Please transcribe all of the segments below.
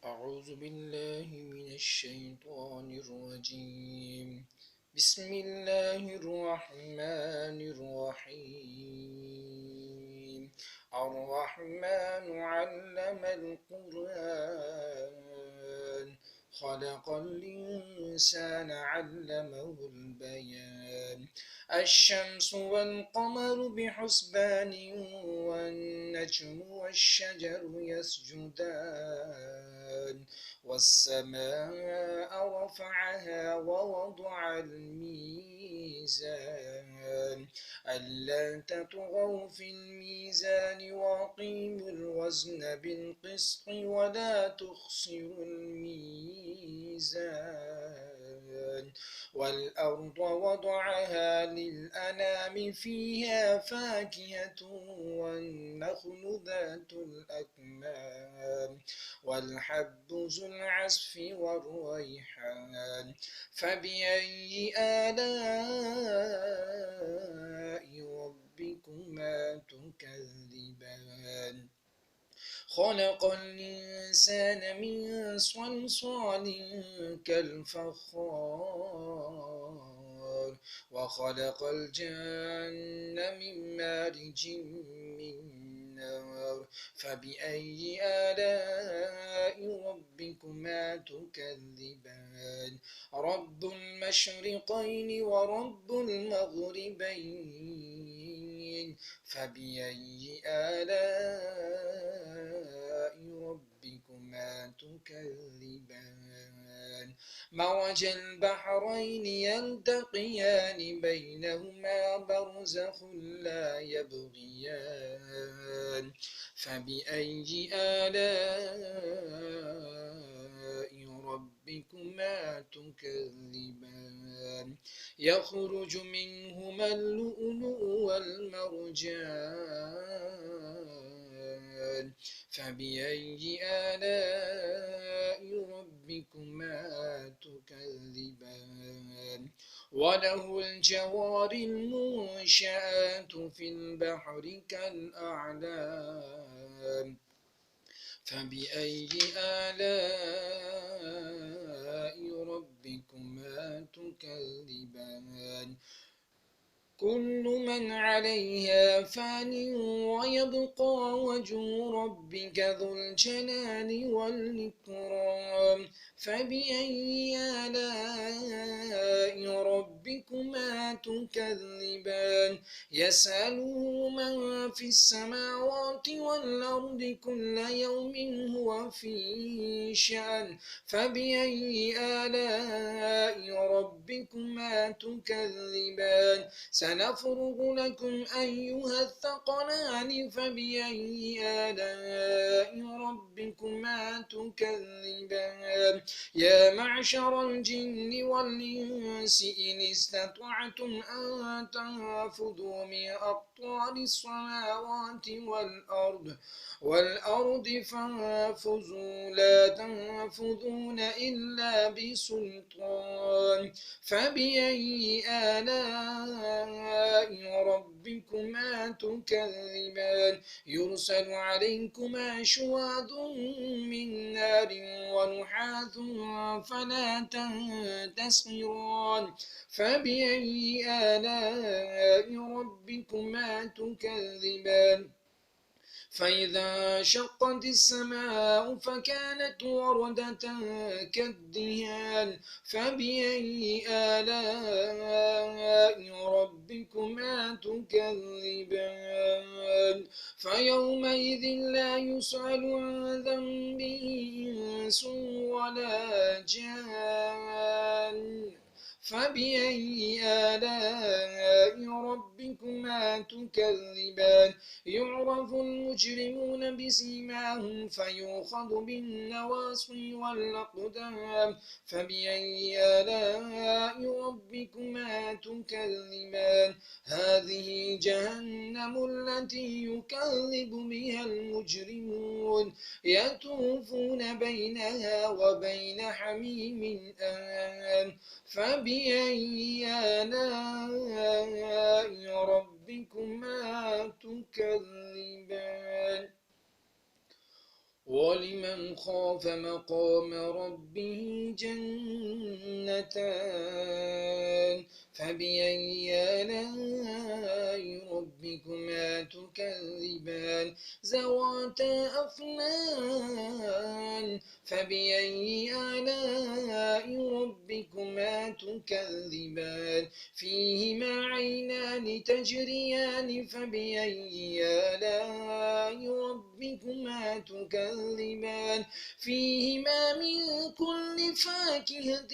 أعوذ بالله من الشيطان الرجيم. بسم الله الرحمن الرحيم. الرحمن علم القرآن، خلق الإنسان علمه البيان. الشمس والقمر بحسبان، والنجم والشجر يسجدان، والسماء رفعها ووضع الميزان، ألا تطغوا في الميزان وأقيموا الوزن بالقسط ولا تخسروا الميزان. والأرض وضعها للأنام فيها فاكهة والنخل ذات الأكمام والحب ذو العصف والريحان. فبأي آلاء ربكما تكذبان؟ خلق الإنسان من صلصال كالفخار، وخلق الجن من مارج من نار. فبأي آلاء ربكما تكذبان؟ رب المشرقين ورب المغربين، فبأي آلاء ربكما تكذبان؟ مرج البحرين يلتقيان بينهما برزخ لا يبغيان. فبأي آلاء ربكما تكذبان؟ يخرج منهما اللؤلؤ والمرجان. فبأي آلاء ربكما تكذبان؟ وله الجوار المنشآت في البحر كالأعلام. فبأي آلاء ربكما تكذبان؟ كل من عليها فان، ويبقى وجه ربك ذو الجلال والإكرام. فبأي آلاء ربكما تكذبان؟ يسأله من في السماوات والأرض كل يوم هو في شأن. فبأي آلاء ربكما تكذبان؟ سنفرغ لكم أيها الثقلان. فبأي آلاء ربكما تكذبان؟ يا معشر الجن والإنس إن استطعتم أن تنفذوا من أقطار السماوات والأرض فانفذوا لا تنفذون إلا بسلطان. فبأي آلاء ربكما تكذبان؟ يرسل عليكما شواظ من نار ونحاس فلا تنتصران. فبأي آلاء ربكما تكذبان؟ فإذا شقت السماء فكانت وردة كالدهان. فبأي آلاء ربكما تكذبان؟ فيومئذ لا يسأل عن ذنبه إنس ولا جان. فبأي آلاء ربكما تكذبان؟ يعرف المجرمون بسيماهم فيؤخذ بالنواصي والأقدام. فبأي آلاء ربكما تكذبان؟ هذه جهنم التي يكذب بها المجرمون، يطوفون بينها وبين حميم آن. فبأي آلاء ربكما تكذبان؟ ولمن خاف مقام ربه جنتان فبأي آلاء ربكما تكذبان ذواتا أفنان فبأي آلاء ربكما تكذبان فيهما عينان تجريان فبأي آلاء ربكما تكذبان فيهما من كل فاكهة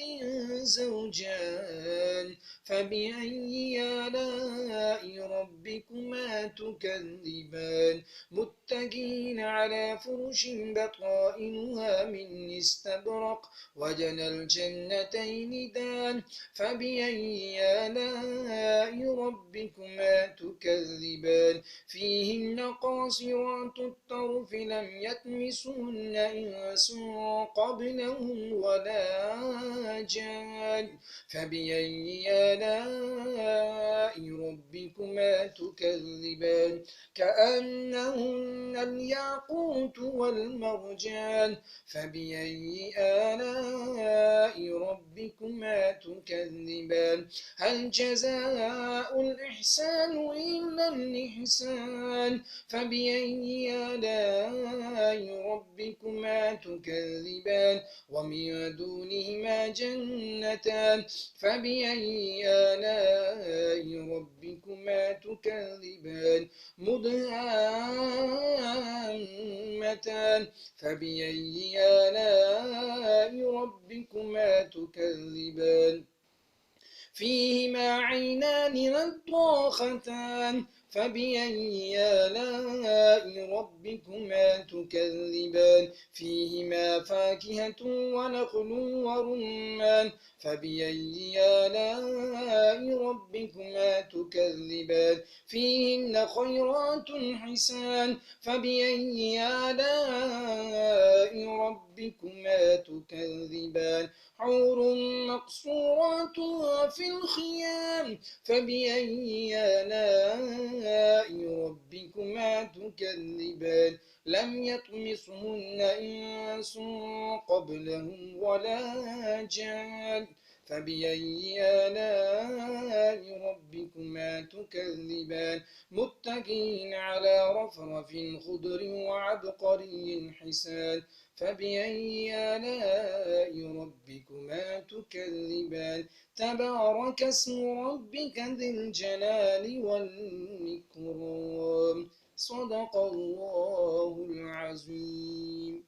زوجان فبأي آلاء ربكما تكذبان متكئين على فرش بطائنها من استبرق وجنى الجنتين دان فبأي آلاء ربكما تكذبان فيهن قاصرات الطرف لم يطمسهن إنس قبلهم ولا جان فبأي آلاء ربكما تكذبان كأنهن الياقوت والمرجان فبأي آلاء ربكما تكذبان هل جزاء الإحسان إلا الإحسان فبأي آلاء ربكما تكذبان ومن دونهما جنتان فبأي آلاء ربكما تكذبان مدهامتان فبأي آلاء ربكما تكذبان فيهما عينان نضاختان فبأي آلاء ربكما تكذبان فيهما فاكهة ونخل ورمان فبأي آلاء ربكما تكذبان فيهن خيرات حسان فبأي آلاء ربكما تكذبان حور مقصورات في الخيام فبأي آلاء ربكما تكذبان لم يطمسهن إنس قبلهم ولا جان فبأي آلاء ربكما تكذبان متكئين على رفرف خضر وعبقري حسان فبأي آلاء ربكما تكذبان تبارك اسم ربك ذي الجلال والإكرام صدق الله العظيم.